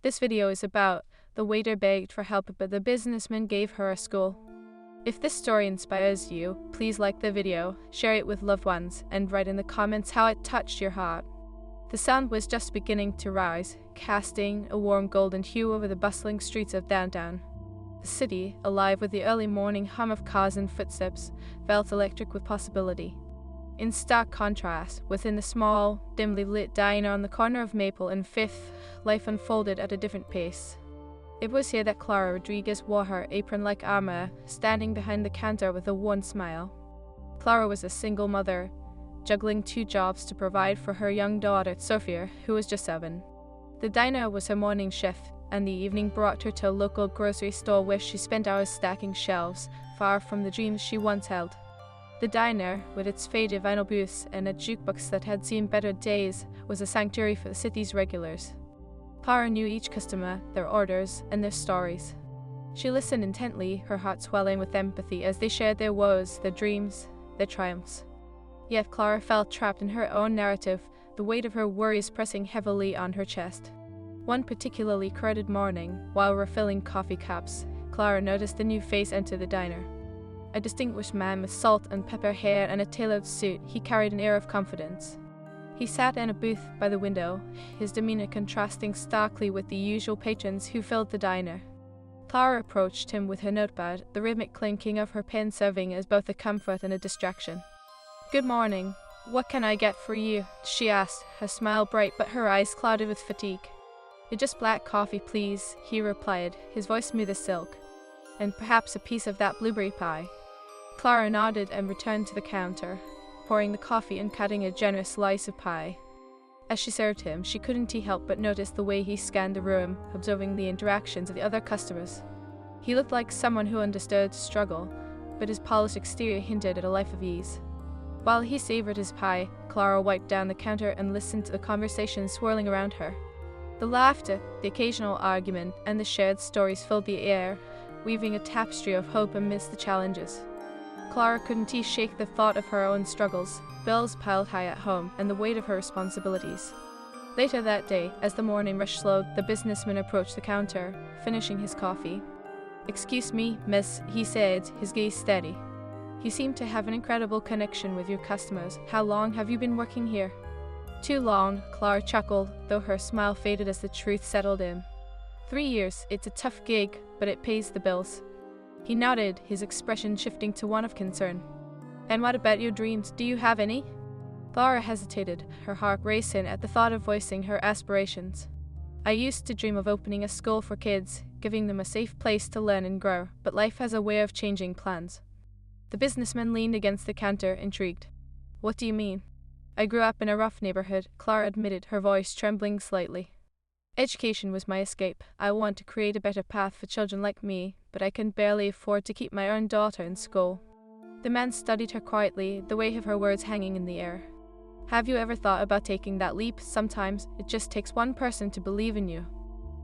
This video is about the waiter begged for help, but the businessman gave her a school. If this story inspires you, please like the video, share it with loved ones, and write in the comments how it touched your heart. The sun was just beginning to rise, casting a warm golden hue over the bustling streets of downtown. The city, alive with the early morning hum of cars and footsteps, felt electric with possibility. In stark contrast, within the small, dimly lit diner on the corner of Maple and Fifth, life unfolded at a different pace. It was here that Clara Rodriguez wore her apron-like armor, standing behind the counter with a worn smile. Clara was a single mother, juggling 2 jobs to provide for her young daughter, Sophia, who was just 7. The diner was her morning shift, and the evening brought her to a local grocery store where she spent hours stacking shelves, far from the dreams she once held. The diner, with its faded vinyl booths and a jukebox that had seen better days, was a sanctuary for the city's regulars. Clara knew each customer, their orders, and their stories. She listened intently, her heart swelling with empathy as they shared their woes, their dreams, their triumphs. Yet Clara felt trapped in her own narrative, the weight of her worries pressing heavily on her chest. One particularly crowded morning, while refilling coffee cups, Clara noticed a new face enter the diner. A distinguished man with salt and pepper hair and a tailored suit, he carried an air of confidence. He sat in a booth by the window, his demeanor contrasting starkly with the usual patrons who filled the diner. Clara approached him with her notepad, the rhythmic clinking of her pen serving as both a comfort and a distraction. "Good morning. What can I get for you?" she asked, her smile bright but her eyes clouded with fatigue. "Just black coffee, please," he replied, his voice smooth as silk. "And perhaps a piece of that blueberry pie." Clara nodded and returned to the counter, pouring the coffee and cutting a generous slice of pie. As she served him, she couldn't help but notice the way he scanned the room, observing the interactions of the other customers. He looked like someone who understood struggle, but his polished exterior hinted at a life of ease. While he savored his pie, Clara wiped down the counter and listened to the conversation swirling around her. The laughter, the occasional argument, and the shared stories filled the air, weaving a tapestry of hope amidst the challenges. Clara couldn't shake the thought of her own struggles, bills piled high at home, and the weight of her responsibilities. Later that day, as the morning rush slowed, the businessman approached the counter, finishing his coffee. "Excuse me, miss," he said, his gaze steady. "You seem to have an incredible connection with your customers. How long have you been working here?" "Too long," Clara chuckled, though her smile faded as the truth settled in. 3 years, it's a tough gig, but it pays the bills." He nodded, his expression shifting to one of concern. "And what about your dreams? Do you have any?" Clara hesitated, her heart racing at the thought of voicing her aspirations. "I used to dream of opening a school for kids, giving them a safe place to learn and grow, but life has a way of changing plans." The businessman leaned against the counter, intrigued. "What do you mean?" "I grew up in a rough neighborhood," Clara admitted, her voice trembling slightly. "Education was my escape. I want to create a better path for children like me, but I can barely afford to keep my own daughter in school." The man studied her quietly, the weight of her words hanging in the air. "Have you ever thought about taking that leap? Sometimes it just takes one person to believe in you."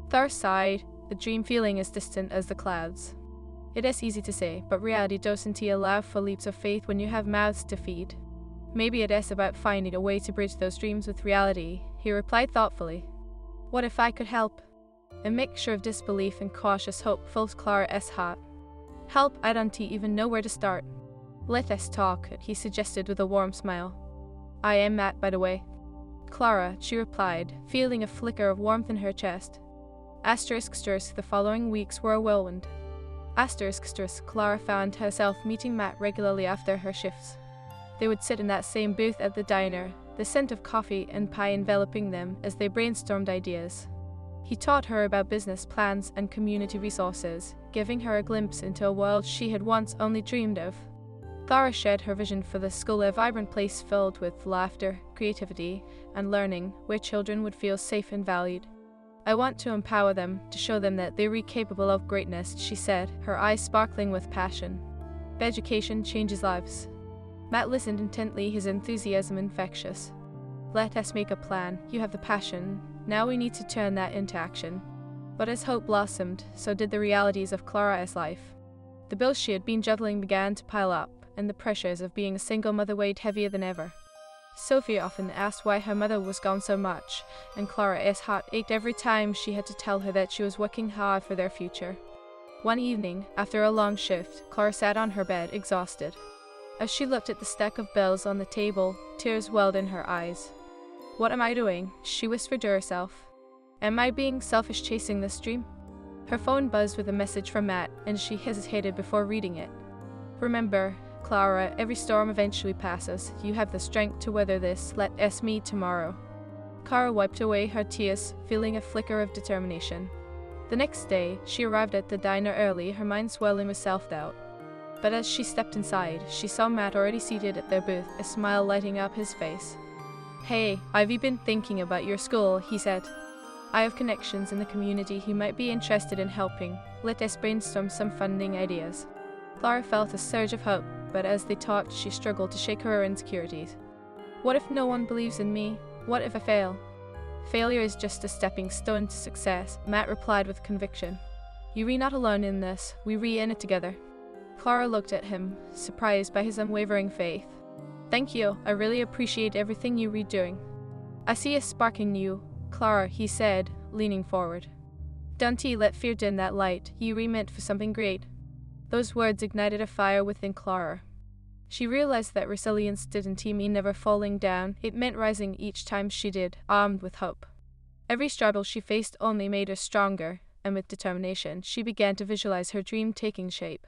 Clara sighed, the dream feeling as distant as the clouds. "It is easy to say, but reality doesn't allow for leaps of faith when you have mouths to feed. Maybe it is about finding a way to bridge those dreams with reality," he replied thoughtfully. "What if I could help?" A mixture of disbelief and cautious hope filled Clara's heart. "Help? I don't even know where to start." "Let us talk," he suggested with a warm smile. "I am Matt, by the way." "Clara," she replied, feeling a flicker of warmth in her chest. The following weeks were a whirlwind. Clara found herself meeting Matt regularly after her shifts. They would sit in that same booth at the diner, the scent of coffee and pie enveloping them as they brainstormed ideas. He taught her about business plans and community resources, giving her a glimpse into a world she had once only dreamed of. Clara shared her vision for the school, a vibrant place filled with laughter, creativity, and learning, where children would feel safe and valued. "I want to empower them, to show them that they're capable of greatness," she said, her eyes sparkling with passion. "Education changes lives." Matt listened intently, his enthusiasm infectious. "Let us make a plan. You have the passion. Now we need to turn that into action." But as hope blossomed, so did the realities of Clara's life. The bills she had been juggling began to pile up, and the pressures of being a single mother weighed heavier than ever. Sophia often asked why her mother was gone so much, and Clara's heart ached every time she had to tell her that she was working hard for their future. One evening, after a long shift, Clara sat on her bed, exhausted. As she looked at the stack of bills on the table, tears welled in her eyes. "What am I doing?" she whispered to herself. "Am I being selfish chasing this dream?" Her phone buzzed with a message from Matt, and she hesitated before reading it. "Remember, Clara, every storm eventually passes. You have the strength to weather this. Let us meet tomorrow." Clara wiped away her tears, feeling a flicker of determination. The next day, she arrived at the diner early, her mind swelling with self-doubt. But as she stepped inside, she saw Matt already seated at their booth, a smile lighting up his face. "Hey, I've been thinking about your school," he said. "I have connections in the community who might be interested in helping. Let us brainstorm some funding ideas." Clara felt a surge of hope, but as they talked, she struggled to shake her insecurities. "What if no one believes in me? What if I fail?" "Failure is just a stepping stone to success," Matt replied with conviction. "You're not alone in this. We're in it together." Clara looked at him, surprised by his unwavering faith. "Thank you. I really appreciate everything you're doing." "I see a spark in you, Clara," he said, leaning forward. "Don't let fear dim that light. You were meant for something great." Those words ignited a fire within Clara. She realized that resilience didn't mean never falling down, it meant rising each time she did, armed with hope. Every struggle she faced only made her stronger, and with determination, she began to visualize her dream taking shape.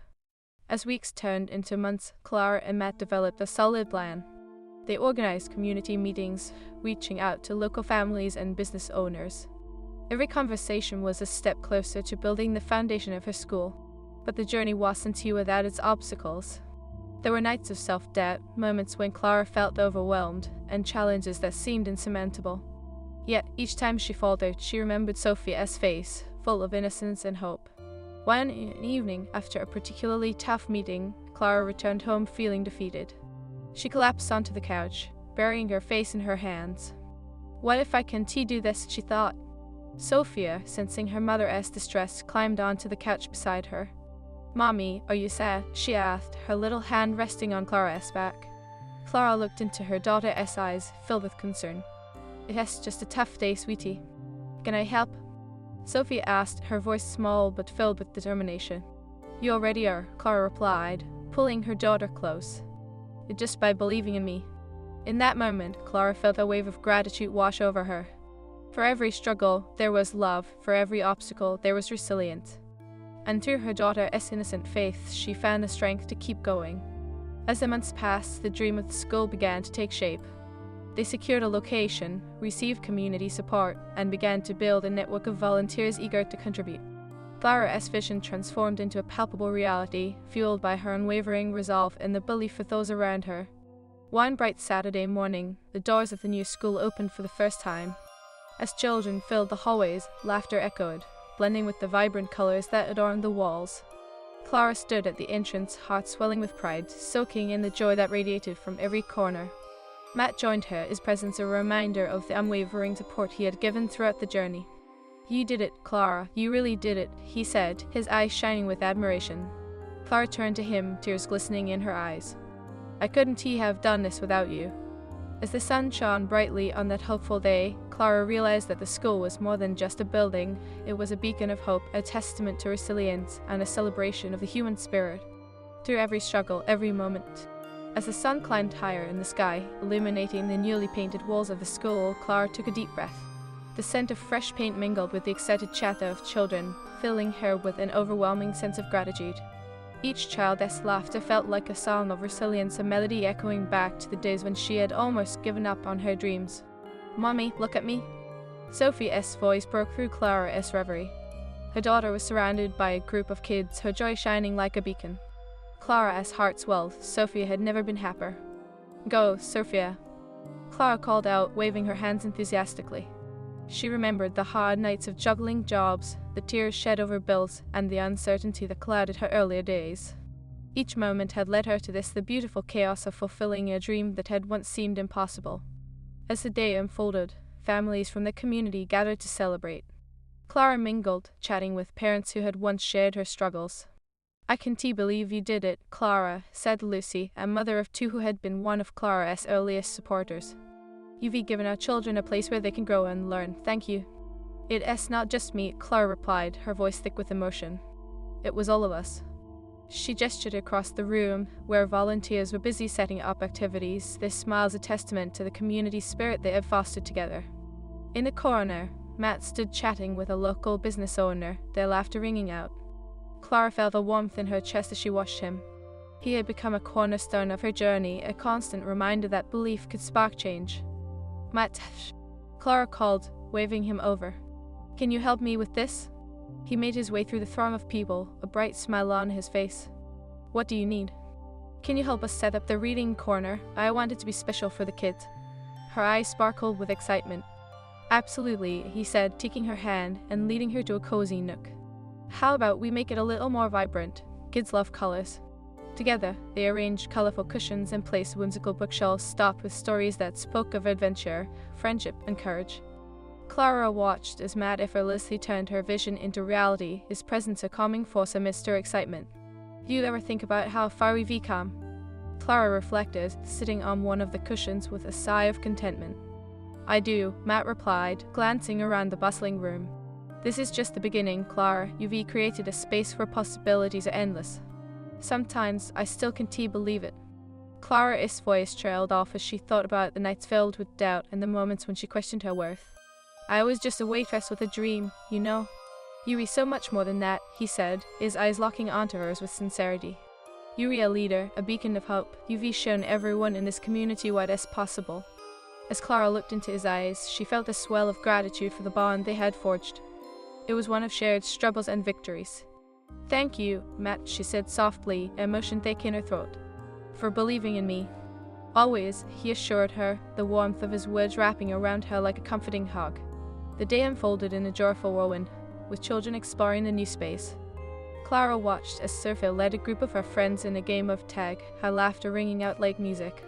As weeks turned into months, Clara and Matt developed a solid plan. They organized community meetings, reaching out to local families and business owners. Every conversation was a step closer to building the foundation of her school. But the journey wasn't without its obstacles. There were nights of self-doubt, moments when Clara felt overwhelmed, and challenges that seemed insurmountable. Yet, each time she faltered, she remembered Sophia's face, full of innocence and hope. One evening, after a particularly tough meeting, Clara returned home feeling defeated. She collapsed onto the couch, burying her face in her hands. "What if I can't do this?" she thought. Sophia, sensing her mother's distress, climbed onto the couch beside her. "Mommy, are you sad?" she asked, her little hand resting on Clara's back. Clara looked into her daughter's eyes, filled with concern. "It's just a tough day, sweetie. Can I help?" Sophia asked, her voice small but filled with determination. "You already are," Clara replied, pulling her daughter close. "Just by believing in me." In that moment, Clara felt a wave of gratitude wash over her. For every struggle, there was love. For every obstacle, there was resilience. And through her daughter's innocent faith, she found the strength to keep going. As the months passed, the dream of the school began to take shape. They secured a location, received community support, and began to build a network of volunteers eager to contribute. Clara's vision transformed into a palpable reality, fueled by her unwavering resolve and the belief of those around her. One bright Saturday morning, the doors of the new school opened for the first time. As children filled the hallways, laughter echoed, blending with the vibrant colors that adorned the walls. Clara stood at the entrance, heart swelling with pride, soaking in the joy that radiated from every corner. Matt joined her, his presence a reminder of the unwavering support he had given throughout the journey. "You did it, Clara, you really did it," he said, his eyes shining with admiration. Clara turned to him, tears glistening in her eyes. "I couldn't have done this without you." As the sun shone brightly on that hopeful day, Clara realized that the school was more than just a building. It was a beacon of hope, a testament to resilience, and a celebration of the human spirit. Through every struggle, every moment. As the sun climbed higher in the sky, illuminating the newly painted walls of the school, Clara took a deep breath. The scent of fresh paint mingled with the excited chatter of children, filling her with an overwhelming sense of gratitude. Each child's laughter felt like a song of resilience, a melody echoing back to the days when she had almost given up on her dreams. "Mommy, look at me." Sophie's voice broke through Clara's reverie. Her daughter was surrounded by a group of kids, her joy shining like a beacon. Clara's heart swelled. Sophia had never been happier. "Go, Sophia," Clara called out, waving her hands enthusiastically. She remembered the hard nights of juggling jobs, the tears shed over bills, and the uncertainty that clouded her earlier days. Each moment had led her to the beautiful chaos of fulfilling a dream that had once seemed impossible. As the day unfolded, families from the community gathered to celebrate. Clara mingled, chatting with parents who had once shared her struggles. I can't believe you did it, Clara, said Lucy, a mother of two who had been one of Clara's earliest supporters. You've given our children a place where they can grow and learn. Thank you. It's not just me, Clara replied, her voice thick with emotion. It was all of us. She gestured across the room, where volunteers were busy setting up activities. Their smiles a testament to the community spirit they had fostered together. In the corner, Matt stood chatting with a local business owner, their laughter ringing out. Clara felt a warmth in her chest as she watched him. He had become a cornerstone of her journey, a constant reminder that belief could spark change. Matt, Clara called, waving him over. Can you help me with this? He made his way through the throng of people, a bright smile on his face. What do you need? Can you help us set up the reading corner? I want it to be special for the kids. Her eyes sparkled with excitement. Absolutely, he said, taking her hand and leading her to a cozy nook. How about we make it a little more vibrant? Kids love colors. Together, they arranged colorful cushions and placed whimsical bookshelves stocked with stories that spoke of adventure, friendship, and courage. Clara watched as Matt effortlessly turned her vision into reality, his presence a calming force amidst her excitement. Do you ever think about how far we've come? Clara reflected, sitting on one of the cushions with a sigh of contentment. I do, Matt replied, glancing around the bustling room. This is just the beginning, Clara. You've created a space where possibilities are endless. Sometimes I still can't believe it. Clara's voice trailed off as she thought about the nights filled with doubt and the moments when she questioned her worth. I was just a waitress with a dream, you know. You're so much more than that, he said, his eyes locking onto hers with sincerity. You're a leader, a beacon of hope. You've shown everyone in this community what is possible. As Clara looked into his eyes, she felt a swell of gratitude for the bond they had forged. It was one of shared struggles and victories. Thank you, Matt, she said softly, emotion thick in her throat. For believing in me. Always, he assured her, the warmth of his words wrapping around her like a comforting hug. The day unfolded in a joyful whirlwind, with children exploring the new space. Clara watched as Sophia led a group of her friends in a game of tag, her laughter ringing out like music.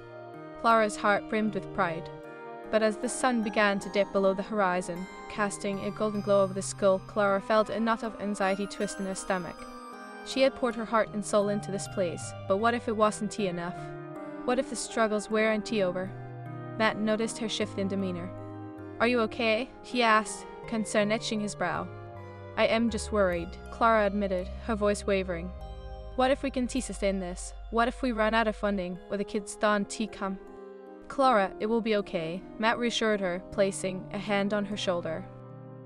Clara's heart brimmed with pride. But as the sun began to dip below the horizon, casting a golden glow over the school, Clara felt a knot of anxiety twist in her stomach. She had poured her heart and soul into this place, but what if it wasn't enough? What if the struggles weren't over? Matt noticed her shift in demeanor. Are you okay? He asked, concern etching his brow. I am just worried, Clara admitted, her voice wavering. What if we can sustain this? What if we run out of funding, or the kids don't come? Clara, it will be okay, Matt reassured her, placing a hand on her shoulder.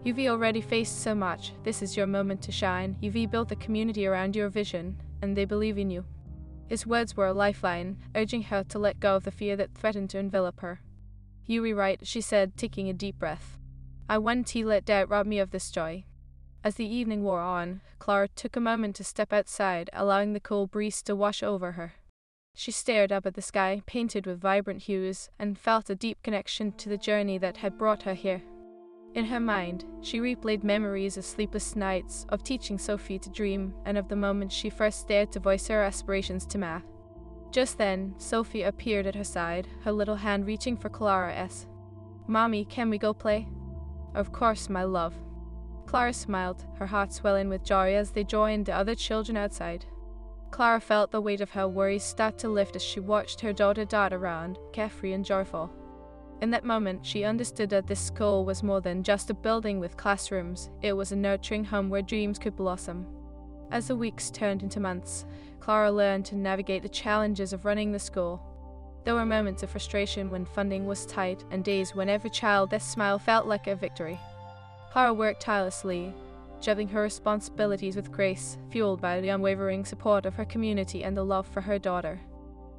You've already faced so much. This is your moment to shine. You've built a community around your vision, and they believe in you. His words were a lifeline, urging her to let go of the fear that threatened to envelop her. You're right, she said, taking a deep breath. I won't let doubt rob me of this joy. As the evening wore on, Clara took a moment to step outside, allowing the cool breeze to wash over her. She stared up at the sky, painted with vibrant hues, and felt a deep connection to the journey that had brought her here. In her mind, she replayed memories of sleepless nights, of teaching Sophie to dream, and of the moment she first dared to voice her aspirations to Matt. Just then, Sophie appeared at her side, her little hand reaching for Clara's. Mommy, can we go play? Of course, my love. Clara smiled, her heart swelling with joy as they joined the other children outside. Clara felt the weight of her worries start to lift as she watched her daughter dart around, carefree and joyful. In that moment, she understood that this school was more than just a building with classrooms. It was a nurturing home where dreams could blossom. As the weeks turned into months, Clara learned to navigate the challenges of running the school. There were moments of frustration when funding was tight, and days when every child's smile felt like a victory. Clara worked tirelessly, juggling her responsibilities with grace, fueled by the unwavering support of her community and the love for her daughter.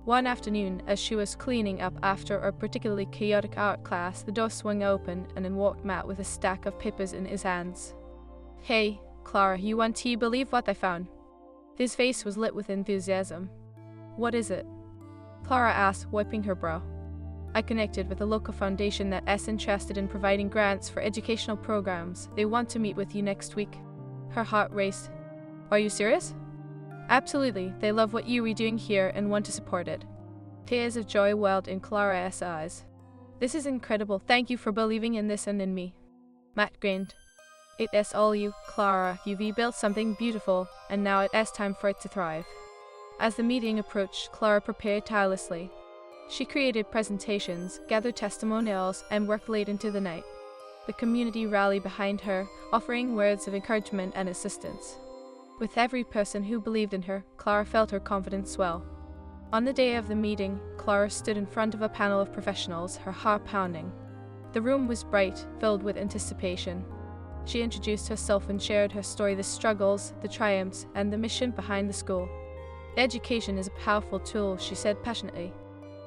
One afternoon, as she was cleaning up after a particularly chaotic art class, the door swung open and in walked Matt with a stack of papers in his hands. Hey, Clara, you won't believe what I found. His face was lit with enthusiasm. What is it? Clara asked, wiping her brow. I connected with a local foundation that is interested in providing grants for educational programs. They want to meet with you next week. Her heart raced. Are you serious? Absolutely. They love what you are doing here and want to support it. Tears of joy welled in Clara's eyes. This is incredible. Thank you for believing in this and in me. Matt grinned. It's all you, Clara. You've built something beautiful, and now it's time for it to thrive. As the meeting approached, Clara prepared tirelessly. She created presentations, gathered testimonials, and worked late into the night. The community rallied behind her, offering words of encouragement and assistance. With every person who believed in her, Clara felt her confidence swell. On the day of the meeting, Clara stood in front of a panel of professionals, her heart pounding. The room was bright, filled with anticipation. She introduced herself and shared her story, the struggles, the triumphs, and the mission behind the school. Education is a powerful tool, she said passionately.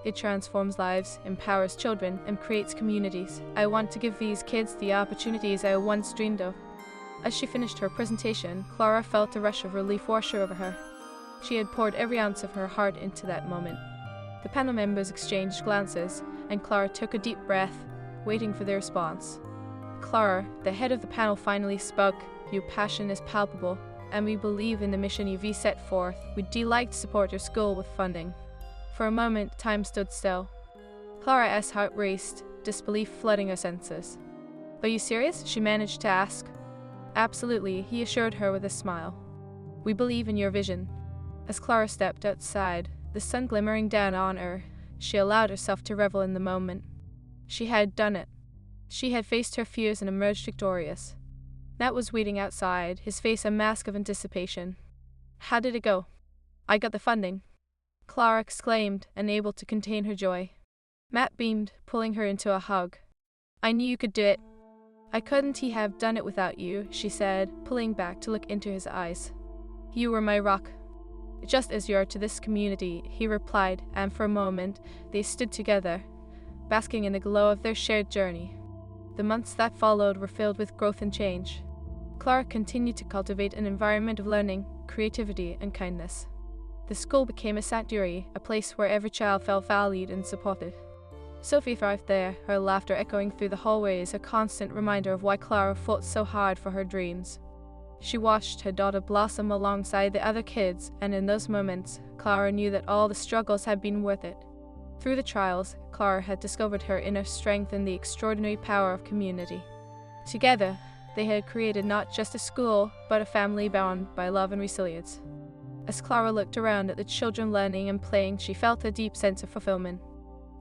It transforms lives, empowers children, and creates communities. I want to give these kids the opportunities I once dreamed of. As she finished her presentation, Clara felt a rush of relief wash over her. She had poured every ounce of her heart into that moment. The panel members exchanged glances, and Clara took a deep breath, waiting for their response. Clara, the head of the panel, finally spoke. Your passion is palpable, and we believe in the mission you've set forth. We'd like to support your school with funding. For a moment, time stood still. Clara's heart raced, disbelief flooding her senses. Are you serious? She managed to ask. Absolutely, he assured her with a smile. We believe in your vision. As Clara stepped outside, the sun glimmering down on her, she allowed herself to revel in the moment. She had done it. She had faced her fears and emerged victorious. Matt was waiting outside, his face a mask of anticipation. How did it go? I got the funding, Clara exclaimed, unable to contain her joy. Matt beamed, pulling her into a hug. I knew you could do it. I couldn't have done it without you, she said, pulling back to look into his eyes. You were my rock. Just as you are to this community, he replied, and for a moment they stood together, basking in the glow of their shared journey. The months that followed were filled with growth and change. Clara continued to cultivate an environment of learning, creativity, and kindness. The school became a sanctuary, a place where every child felt valued and supported. Sophie thrived there, her laughter echoing through the hallways, a constant reminder of why Clara fought so hard for her dreams. She watched her daughter blossom alongside the other kids, and in those moments, Clara knew that all the struggles had been worth it. Through the trials, Clara had discovered her inner strength and the extraordinary power of community. Together, they had created not just a school, but a family bound by love and resilience. As Clara looked around at the children learning and playing, she felt a deep sense of fulfillment.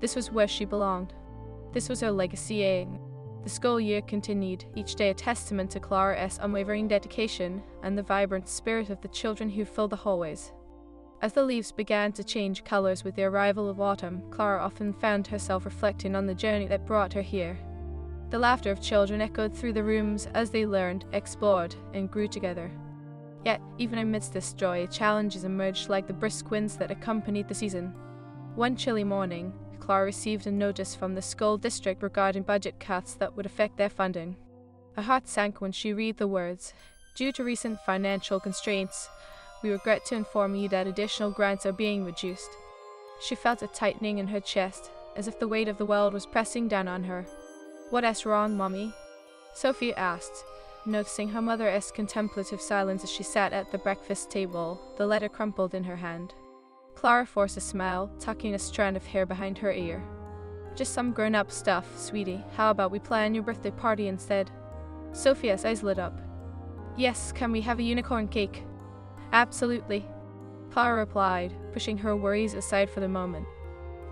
This was where she belonged. This was her legacy. The school year continued, each day a testament to Clara's unwavering dedication and the vibrant spirit of the children who filled the hallways. As the leaves began to change colors with the arrival of autumn, Clara often found herself reflecting on the journey that brought her here. The laughter of children echoed through the rooms as they learned, explored, and grew together. Yet, even amidst this joy, challenges emerged like the brisk winds that accompanied the season. One chilly morning, Clara received a notice from the school district regarding budget cuts that would affect their funding. Her heart sank when she read the words, "Due to recent financial constraints, we regret to inform you that additional grants are being reduced." She felt a tightening in her chest, as if the weight of the world was pressing down on her. "What's wrong, Mommy?" Sophie asked, noticing her mother's contemplative silence as she sat at the breakfast table, the letter crumpled in her hand. Clara forced a smile, tucking a strand of hair behind her ear. "Just some grown-up stuff, sweetie. How about we plan your birthday party instead?" Sophia's eyes lit up. "Yes, can we have a unicorn cake?" "Absolutely," Clara replied, pushing her worries aside for the moment.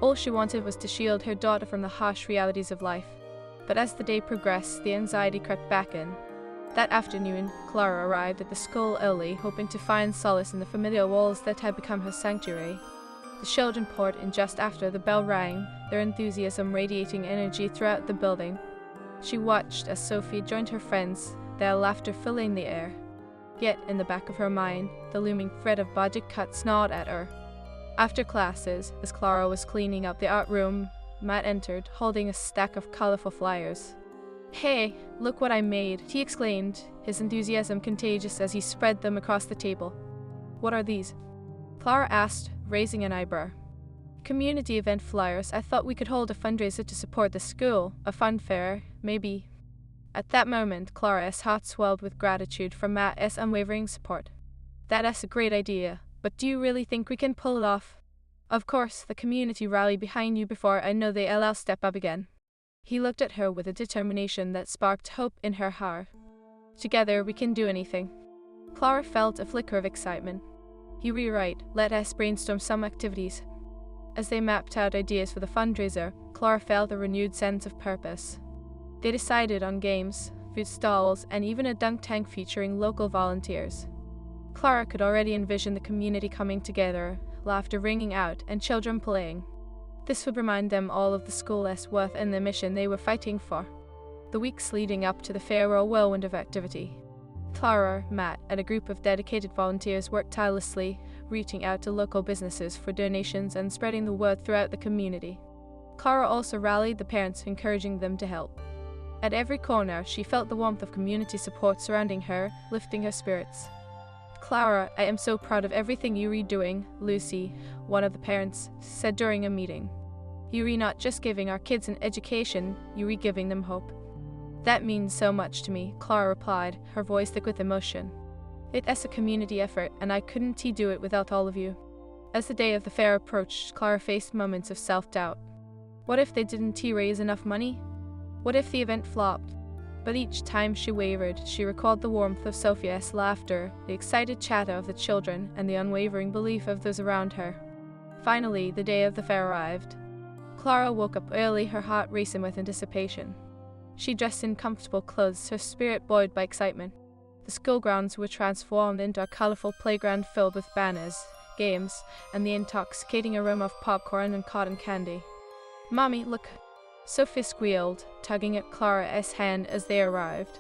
All she wanted was to shield her daughter from the harsh realities of life. But as the day progressed, the anxiety crept back in. That afternoon, Clara arrived at the school early, hoping to find solace in the familiar walls that had become her sanctuary. The children poured in just after the bell rang, their enthusiasm radiating energy throughout the building. She watched as Sophie joined her friends, their laughter filling the air. Yet, in the back of her mind, the looming threat of budget cuts gnawed at her. After classes, as Clara was cleaning up the art room, Matt entered, holding a stack of colorful flyers. "Hey, look what I made," he exclaimed, his enthusiasm contagious as he spread them across the table. "What are these?" Clara asked, raising an eyebrow. "Community event flyers. I thought we could hold a fundraiser to support the school, a fun fair, maybe." At that moment, Clara's heart swelled with gratitude for Matt's unwavering support. "That's a great idea, but do you really think we can pull it off?" "Of course, the community rallied behind you before I know they'll step up again." He looked at her with a determination that sparked hope in her heart. Together we can do anything. Clara felt a flicker of excitement. You're right, let us brainstorm some activities. As they mapped out ideas for the fundraiser, Clara felt a renewed sense of purpose. They decided on games, food stalls, and even a dunk tank featuring local volunteers. Clara could already envision the community coming together, laughter ringing out, and children playing. This would remind them all of the school's worth and the mission they were fighting for. The weeks leading up to the fair were a whirlwind of activity. Clara, Matt, and a group of dedicated volunteers worked tirelessly, reaching out to local businesses for donations and spreading the word throughout the community. Clara also rallied the parents, encouraging them to help. At every corner, she felt the warmth of community support surrounding her, lifting her spirits. Clara, I am so proud of everything you're doing, Lucy, one of the parents, said during a meeting. You're not just giving our kids an education, you're giving them hope. That means so much to me, Clara replied, her voice thick with emotion. It's a community effort, and I couldn't do it without all of you. As the day of the fair approached, Clara faced moments of self-doubt. What if they didn't raise enough money? What if the event flopped? But each time she wavered, she recalled the warmth of Sophia's laughter, the excited chatter of the children, and the unwavering belief of those around her. Finally, the day of the fair arrived. Clara woke up early, her heart racing with anticipation. She dressed in comfortable clothes, her spirit buoyed by excitement. The school grounds were transformed into a colorful playground filled with banners, games, and the intoxicating aroma of popcorn and cotton candy. "Mommy, look!" Sophia squealed, tugging at Clara's hand as they arrived.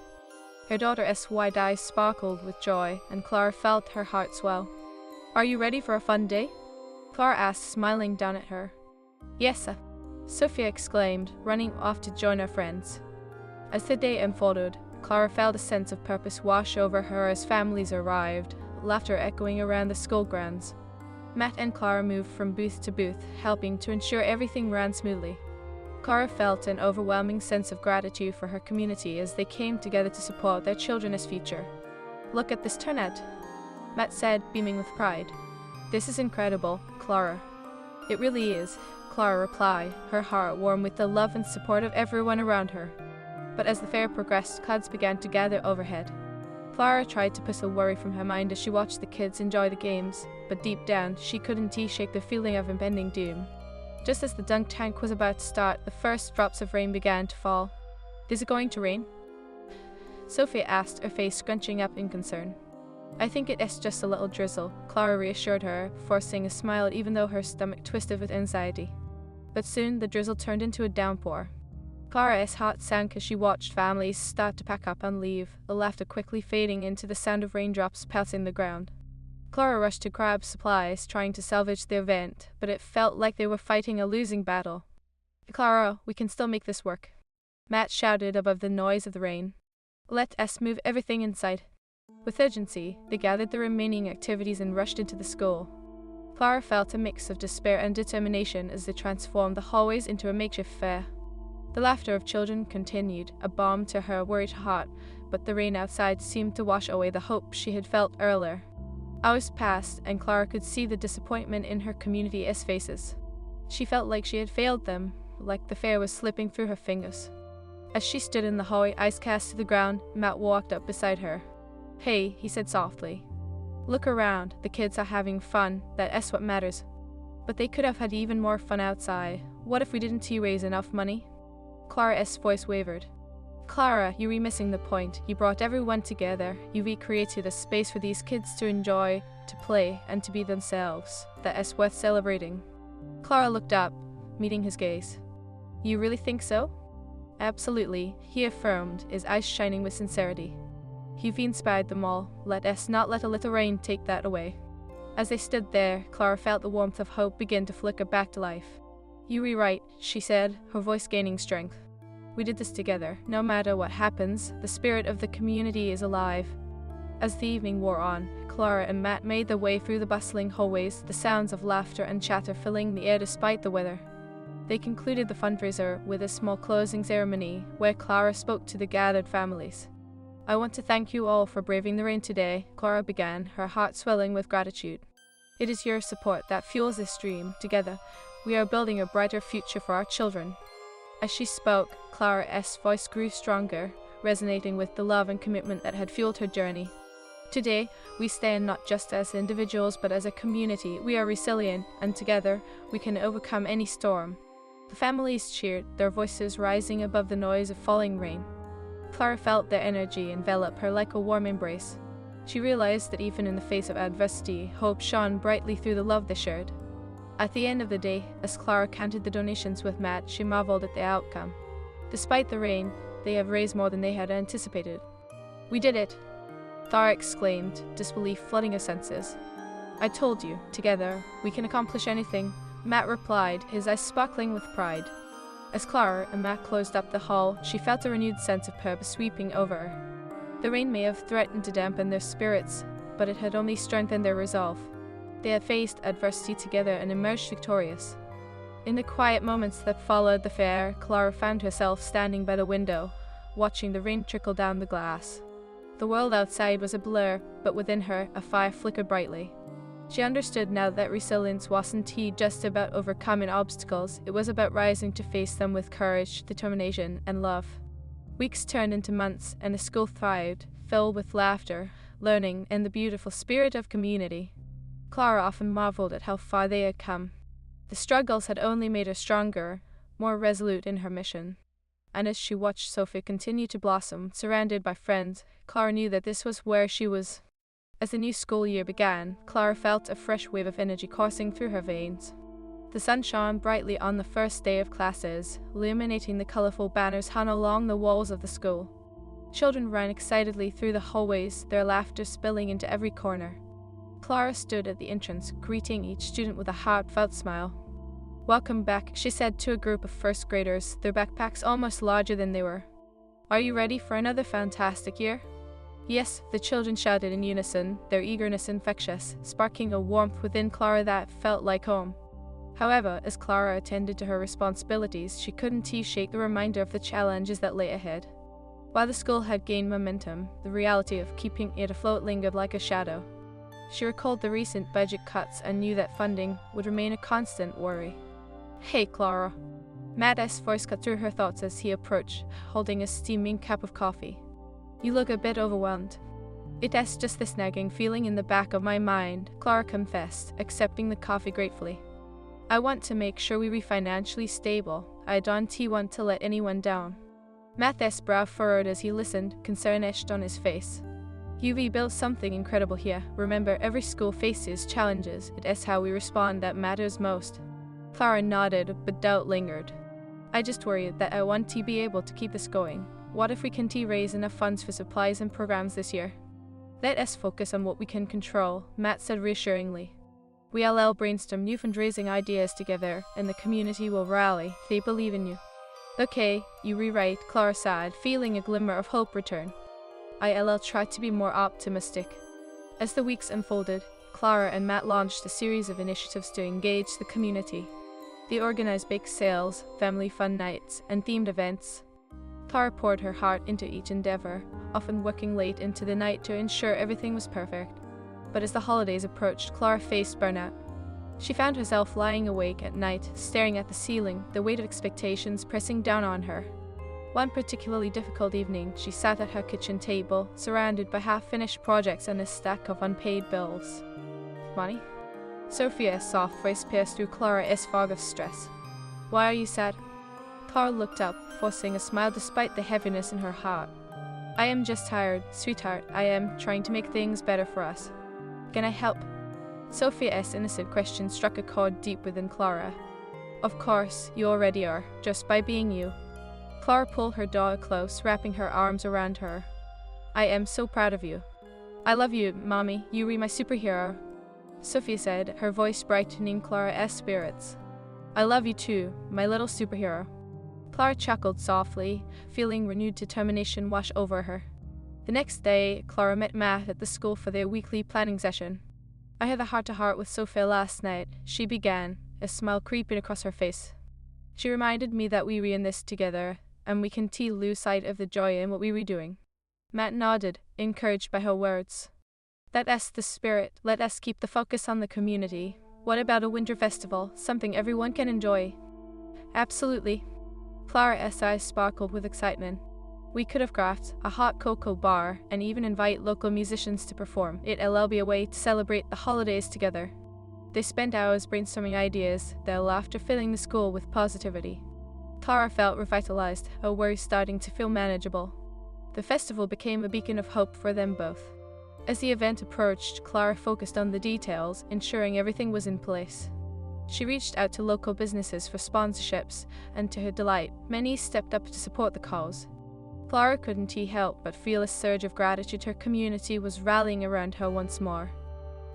Her daughter's wide eyes sparkled with joy, and Clara felt her heart swell. "Are you ready for a fun day?" Clara asked, smiling down at her. "Yes, sir," Sophia exclaimed, running off to join her friends. As the day unfolded, Clara felt a sense of purpose wash over her as families arrived, laughter echoing around the school grounds. Matt and Clara moved from booth to booth, helping to ensure everything ran smoothly. Clara felt an overwhelming sense of gratitude for her community as they came together to support their children's future. "Look at this turnout," Matt said, beaming with pride. "This is incredible, Clara." "It really is," Clara replied, her heart warm with the love and support of everyone around her. But as the fair progressed, clouds began to gather overhead. Clara tried to push the worry from her mind as she watched the kids enjoy the games, but deep down, she couldn't shake the feeling of impending doom. Just as the dunk tank was about to start, the first drops of rain began to fall. "Is it going to rain?" Sophia asked, her face scrunching up in concern. "I think it's just a little drizzle," Clara reassured her, forcing a smile even though her stomach twisted with anxiety. But soon the drizzle turned into a downpour. Clara's heart sank as she watched families start to pack up and leave, the laughter quickly fading into the sound of raindrops pelting the ground. Clara rushed to grab supplies, trying to salvage the event, but it felt like they were fighting a losing battle. "Clara, we can still make this work," Matt shouted above the noise of the rain. "Let us move everything inside." With urgency, they gathered the remaining activities and rushed into the school. Clara felt a mix of despair and determination as they transformed the hallways into a makeshift fair. The laughter of children continued, a balm to her worried heart, but the rain outside seemed to wash away the hope she had felt earlier. Hours passed, and Clara could see the disappointment in her community's faces. She felt like she had failed them, like the fair was slipping through her fingers. As she stood in the hallway, eyes cast to the ground, Matt walked up beside her. "Hey," he said softly. "Look around, the kids are having fun, that's what matters. But they could have had even more fun outside. What if we didn't raise enough money?" Clara's voice wavered. "Clara, you're missing the point. You brought everyone together. You recreated a space for these kids to enjoy, to play, and to be themselves. That's worth celebrating." Clara looked up, meeting his gaze. "You really think so?" "Absolutely," he affirmed, his eyes shining with sincerity. "You've inspired them all. Let us not let a little rain take that away." As they stood there, Clara felt the warmth of hope begin to flicker back to life. "You're right," she said, her voice gaining strength. "We did this together. No matter what happens, the spirit of the community is alive." As the evening wore on, Clara and Matt made their way through the bustling hallways, the sounds of laughter and chatter filling the air despite the weather. They concluded the fundraiser with a small closing ceremony where Clara spoke to the gathered families. "I want to thank you all for braving the rain today," Clara began, her heart swelling with gratitude. "It is your support that fuels this dream. Together, we are building a brighter future for our children." As she spoke, Clara's voice grew stronger, resonating with the love and commitment that had fueled her journey. Today, we stand not just as individuals but as a community. We are resilient, and together, we can overcome any storm. The families cheered, their voices rising above the noise of falling rain. Clara felt their energy envelop her like a warm embrace. She realized that even in the face of adversity, hope shone brightly through the love they shared. At the end of the day, as Clara counted the donations with Matt, she marveled at the outcome. Despite the rain, they have raised more than they had anticipated. "We did it!" Clara exclaimed, disbelief flooding her senses. "I told you, together, we can accomplish anything," Matt replied, his eyes sparkling with pride. As Clara and Matt closed up the hall, she felt a renewed sense of purpose sweeping over her. The rain may have threatened to dampen their spirits, but it had only strengthened their resolve. They had faced adversity together and emerged victorious. In the quiet moments that followed the fair, Clara found herself standing by the window, watching the rain trickle down the glass. The world outside was a blur, but within her, a fire flickered brightly. She understood now that resilience wasn't just about overcoming obstacles, it was about rising to face them with courage, determination, and love. Weeks turned into months, and the school thrived, filled with laughter, learning, and the beautiful spirit of community. Clara often marveled at how far they had come. The struggles had only made her stronger, more resolute in her mission. And as she watched Sophie continue to blossom, surrounded by friends, Clara knew that this was where she was. As the new school year began, Clara felt a fresh wave of energy coursing through her veins. The sun shone brightly on the first day of classes, illuminating the colorful banners hung along the walls of the school. Children ran excitedly through the hallways, their laughter spilling into every corner. Clara stood at the entrance, greeting each student with a heartfelt smile. "Welcome back," she said to a group of first graders, their backpacks almost larger than they were. "Are you ready for another fantastic year?" "Yes," the children shouted in unison, their eagerness infectious, sparking a warmth within Clara that felt like home. However, as Clara attended to her responsibilities, she couldn't shake the reminder of the challenges that lay ahead. While the school had gained momentum, the reality of keeping it afloat lingered like a shadow. She recalled the recent budget cuts and knew that funding would remain a constant worry. "Hey, Clara." Matt's voice cut through her thoughts as he approached, holding a steaming cup of coffee. "You look a bit overwhelmed." "It's just this nagging feeling in the back of my mind," Clara confessed, accepting the coffee gratefully. "I want to make sure we're financially stable. I don't want to let anyone down." Matt's brow furrowed as he listened, concern etched on his face. "You've built something incredible here. Remember, every school faces challenges. It's how we respond that matters most." Clara nodded, but doubt lingered. "I just worry that I want to be able to keep this going. What if we can raise enough funds for supplies and programs this year?" "Let us focus on what we can control," Matt said reassuringly. "We'll brainstorm new fundraising ideas together, and the community will rally. They believe in you." "Okay, you're right," Clara sighed, feeling a glimmer of hope return. "I'll try to be more optimistic." As the weeks unfolded, Clara and Matt launched a series of initiatives to engage the community. They organized bake sales, family fun nights, and themed events. Clara poured her heart into each endeavor, often working late into the night to ensure everything was perfect. But as the holidays approached, Clara faced burnout. She found herself lying awake at night, staring at the ceiling, the weight of expectations pressing down on her. One particularly difficult evening, she sat at her kitchen table, surrounded by half-finished projects and a stack of unpaid bills. "Money?" Sophia's soft voice pierced through Clara's fog of stress. "Why are you sad?" Clara looked up, forcing a smile despite the heaviness in her heart. "I am just tired, sweetheart. I am trying to make things better for us. Can I help?" Sophia's innocent question struck a chord deep within Clara. "Of course, you already are, just by being you." Clara pulled her daughter close, wrapping her arms around her. "I am so proud of you." "I love you, Mommy. You're my superhero," Sophia said, her voice brightening Clara's spirits. "I love you too, my little superhero." Clara chuckled softly, feeling renewed determination wash over her. The next day, Clara met Matt at the school for their weekly planning session. "I had a heart-to-heart with Sophia last night," she began, a smile creeping across her face. "She reminded me that we were in this together, and we can't lose sight of the joy in what we were doing." Matt nodded, encouraged by her words. "That's the spirit. Let us keep the focus on the community. What about a winter festival, something everyone can enjoy?" "Absolutely." Clara's eyes sparkled with excitement. We could have crafted a hot cocoa bar and even invite local musicians to perform. It'll be a way to celebrate the holidays together. They spent hours brainstorming ideas, their laughter filling the school with positivity. Clara felt revitalized, her worries starting to feel manageable. The festival became a beacon of hope for them both. As the event approached, Clara focused on the details, ensuring everything was in place. She reached out to local businesses for sponsorships, and to her delight, many stepped up to support the cause. Clara couldn't help but feel a surge of gratitude. Her community was rallying around her once more.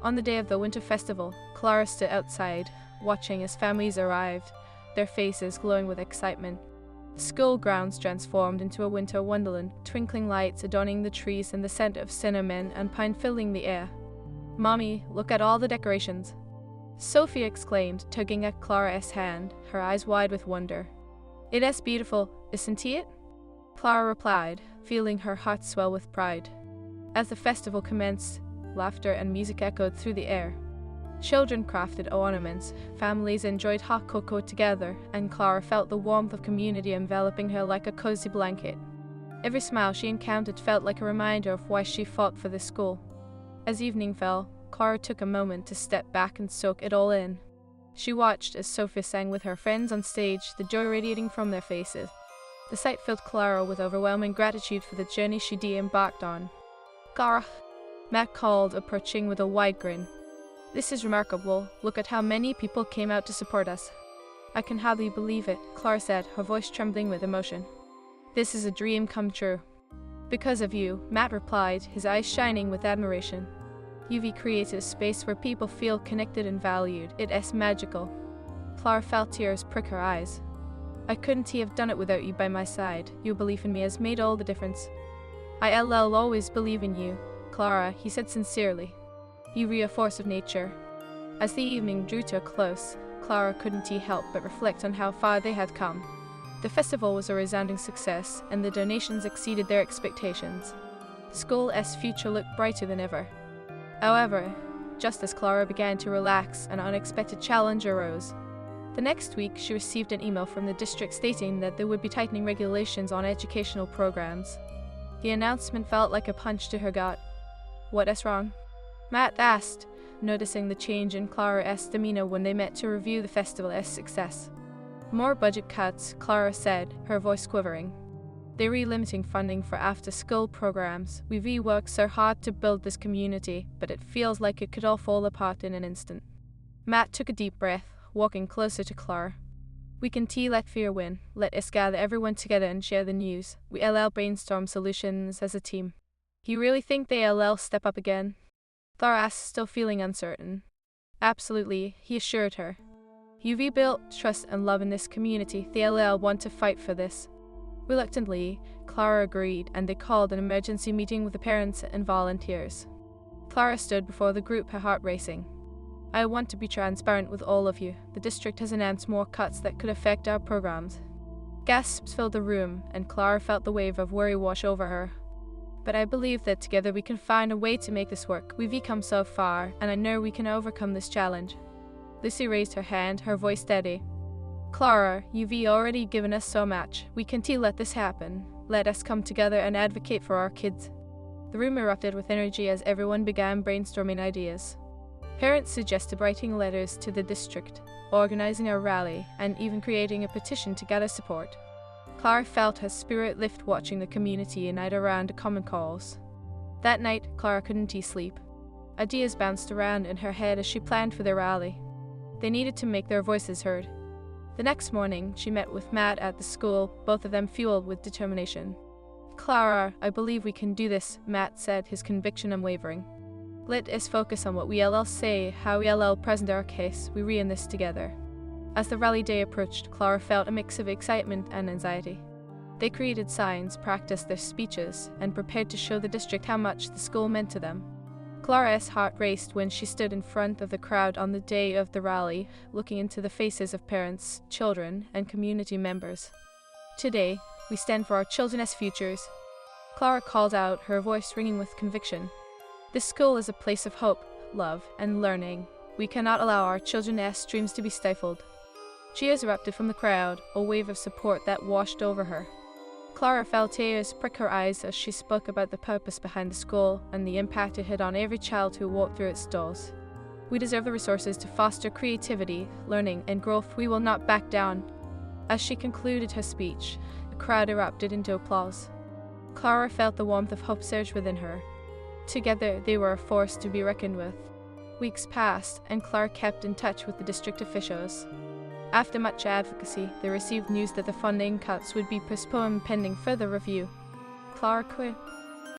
On the day of the winter festival, Clara stood outside, watching as families arrived, their faces glowing with excitement. The school grounds transformed into a winter wonderland, twinkling lights adorning the trees and the scent of cinnamon and pine filling the air. "Mommy, look at all the decorations!" Sophie exclaimed, tugging at Clara's hand, her eyes wide with wonder. "It is beautiful, isn't it?" Clara replied, feeling her heart swell with pride. As the festival commenced, laughter and music echoed through the air. Children crafted ornaments, families enjoyed hot cocoa together, and Clara felt the warmth of community enveloping her like a cozy blanket. Every smile she encountered felt like a reminder of why she fought for this school. As evening fell, Clara took a moment to step back and soak it all in. She watched as Sophie sang with her friends on stage, the joy radiating from their faces. The sight filled Clara with overwhelming gratitude for the journey she'd embarked on. "Clara," Matt called, approaching with a wide grin. "This is remarkable. Look at how many people came out to support us." "I can hardly believe it," Clara said, her voice trembling with emotion. "This is a dream come true." "Because of you," Matt replied, his eyes shining with admiration. "You've created a space where people feel connected and valued. It is magical." Clara felt tears prick her eyes. "I couldn't have done it without you by my side. Your belief in me has made all the difference." "I'll always believe in you, Clara," he said sincerely. "You are a force of nature." As the evening drew to a close, Clara couldn't help but reflect on how far they had come. The festival was a resounding success, and the donations exceeded their expectations. The school's future looked brighter than ever. However, just as Clara began to relax, an unexpected challenge arose. The next week, she received an email from the district stating that they would be tightening regulations on educational programs. The announcement felt like a punch to her gut. "What is wrong?" Matt asked, noticing the change in Clara's demeanor when they met to review the festival's success. "More budget cuts," Clara said, her voice quivering. "They're limiting funding for after-school programs. We've worked so hard to build this community, but it feels like it could all fall apart in an instant." Matt took a deep breath, walking closer to Clara. "We can let fear win. Let us gather everyone together and share the news. We'll brainstorm solutions as a team." "You really think they'll step up again?" Clara asked, still feeling uncertain. "Absolutely," he assured her. "You've built trust and love in this community. They'll want to fight for this." Reluctantly, Clara agreed, and they called an emergency meeting with the parents and volunteers. Clara stood before the group, her heart racing. "I want to be transparent with all of you. The district has announced more cuts that could affect our programs." Gasps filled the room, and Clara felt the wave of worry wash over her. "But I believe that together we can find a way to make this work. We've come so far, and I know we can overcome this challenge." Lucy raised her hand, her voice steady. "Clara, you've already given us so much. We can't let this happen. Let us come together and advocate for our kids." The room erupted with energy as everyone began brainstorming ideas. Parents suggested writing letters to the district, organizing a rally, and even creating a petition to gather support. Clara felt her spirit lift watching the community unite around a common cause. That night, Clara couldn't sleep. Ideas bounced around in her head as she planned for their rally. They needed to make their voices heard. The next morning, she met with Matt at the school, both of them fueled with determination. "Clara, I believe we can do this," Matt said, his conviction unwavering. "Let us focus on what we'll say, how we'll present our case. We're in this together." As the rally day approached, Clara felt a mix of excitement and anxiety. They created signs, practiced their speeches, and prepared to show the district how much the school meant to them. Clara's heart raced when she stood in front of the crowd on the day of the rally, looking into the faces of parents, children, and community members. "Today, we stand for our children's futures," Clara called out, her voice ringing with conviction. "This school is a place of hope, love, and learning. We cannot allow our children's dreams to be stifled." Cheers erupted from the crowd, a wave of support that washed over her. Clara felt tears prick her eyes as she spoke about the purpose behind the school and the impact it had on every child who walked through its doors. We deserve the resources to foster creativity, learning, and growth. We will not back down. As she concluded her speech, the crowd erupted into applause. Clara felt the warmth of hope surge within her. Together, they were a force to be reckoned with. Weeks passed, and Clara kept in touch with the district officials. After much advocacy, they received news that the funding cuts would be postponed pending further review. Clara quit.